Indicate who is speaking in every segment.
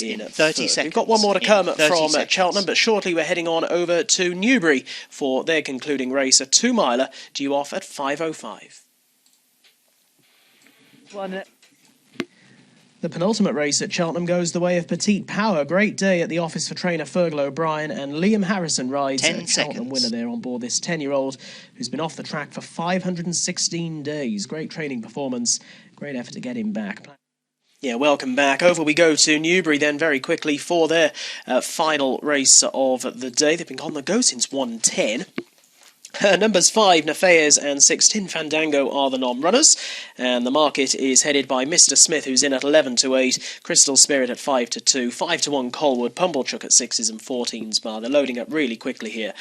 Speaker 1: in
Speaker 2: 30 seconds.
Speaker 1: We've got one more to come from
Speaker 2: seconds.
Speaker 1: Cheltenham, but shortly we're heading on over to Newbury for their concluding race, a 2-miler due off at 5:05. The penultimate race at Cheltenham goes the way of Petite Power. Great day at the office for trainer Fergal O'Brien, and Liam Harrison rides a Cheltenham winner there on board this 10-year-old who's been off the track for 516 days. Great training performance, great effort to get him back. Yeah, welcome back. Over we go to Newbury then very quickly for their final race of the day. They've been on the go since 1:10. Numbers 5, Nefayez, and 6, Tin Fandango are the non-runners, and the market is headed by Mr. Smith, who's in at 11-8, Crystal Spirit at 5-2, 5-1 Colwood, Pumblechook at 6s and 14s bar. They're loading up really quickly here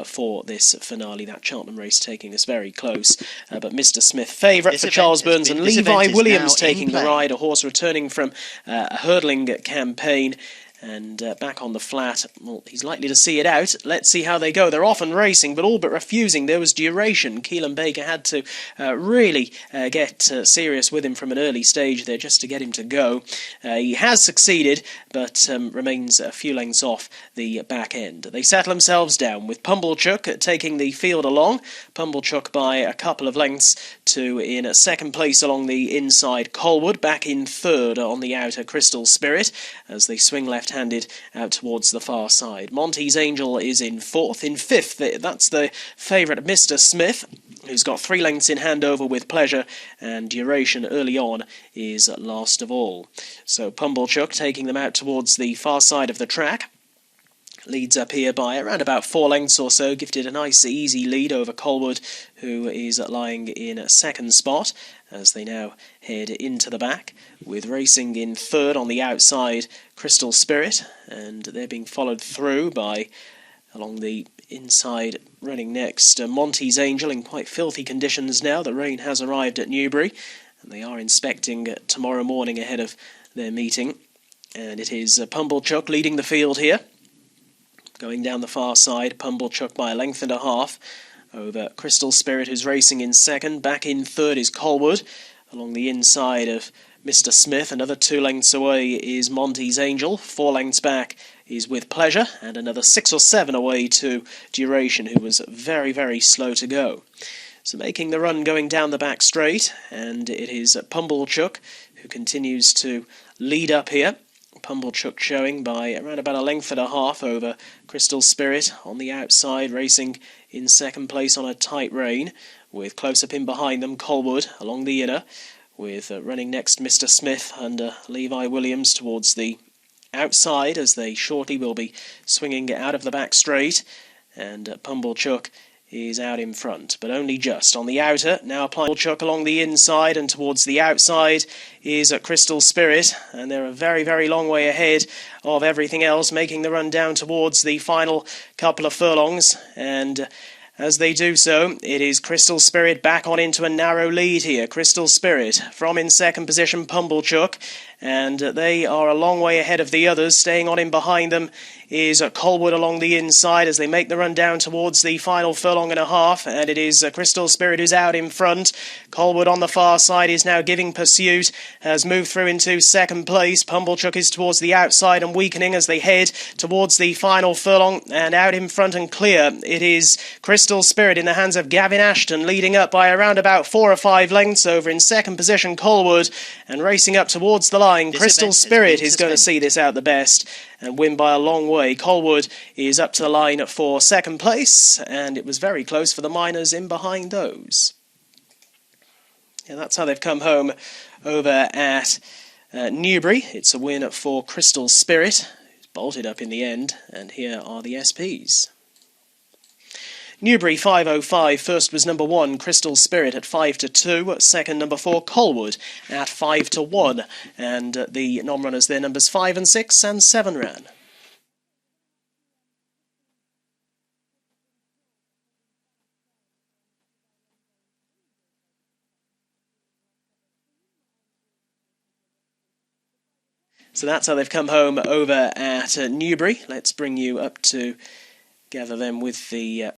Speaker 1: for this finale. That Cheltenham race taking this very close, but Mr. Smith favourite for Charles Burns, and Levi Williams taking the ride, a horse returning from a hurdling campaign. And back on the flat, well, he's likely to see it out. Let's see how they go. They're often racing, but all but refusing. There was duration. Keelan Baker had to really get serious with him from an early stage there just to get him to go. He has succeeded, but remains a few lengths off the back end. They settle themselves down with Pumblechook taking the field along. Pumblechook by a couple of lengths to in second place along the inside Colwood. Back in third on the outer Crystal Spirit as they swing left-handed out towards the far side. Monty's Angel is in fourth. In fifth, that's the favourite Mr. Smith, who's got 3 lengths in hand over with Pleasure, and duration early on is last of all. So Pumblechook taking them out towards the far side of the track. Leads up here by around about 4 lengths or so, gifted a nice easy lead over Colwood, who is lying in second spot as they now head into the back, with racing in third on the outside Crystal Spirit, and they're being followed through by, along the inside, running next, Monty's Angel in quite filthy conditions now. The rain has arrived at Newbury, and they are inspecting tomorrow morning ahead of their meeting, and it is Pumblechook leading the field here. Going down the far side, Pumblechook by a length and a half over Crystal Spirit, who's racing in second. Back in third is Colwood. Along the inside of Mr. Smith, another 2 lengths away is Monty's Angel. 4 lengths back is With Pleasure, and another 6 or 7 away to Duration, who was very, very slow to go. So making the run going down the back straight, and it is Pumblechook who continues to lead up here. Pumblechook showing by around about a length and a half over Crystal Spirit on the outside, racing in second place on a tight rein, with close up in behind them Colwood along the inner, with running next Mr. Smith under Levi Williams towards the outside as they shortly will be swinging out of the back straight, and Pumblechook is out in front, but only just. On the outer, now Pumblechook along the inside, and towards the outside is Crystal Spirit, and they're a very, very long way ahead of everything else, making the run down towards the final couple of furlongs, and as they do so, it is Crystal Spirit back on into a narrow lead here. Crystal Spirit from in second position, Pumblechook, and they are a long way ahead of the others. Staying on in behind them is Colwood along the inside as they make the run down towards the final furlong and a half, and it is Crystal Spirit who's out in front. Colwood on the far side is now giving pursuit, has moved through into second place. Pumblechook is towards the outside and weakening as they head towards the final furlong, and out in front and clear it is Crystal Spirit in the hands of Gavin Ashton, leading up by around about 4 or 5 lengths over in second position Colwood, and racing up towards the line. Crystal Spirit is going to see this out the best and win by a long way. Colwood is up to the line for second place, and it was very close for the miners in behind those. And that's how they've come home over at Newbury. It's a win for Crystal Spirit, who's bolted up in the end, and here are the SPs. Newbury 5:05, first was number 1, Crystal Spirit at 5-2, second number 4, Colwood at 5-1, and the non-runners there, numbers 5 and 6 and 7 ran. So that's how they've come home over at Newbury. Let's bring you up to gather them with the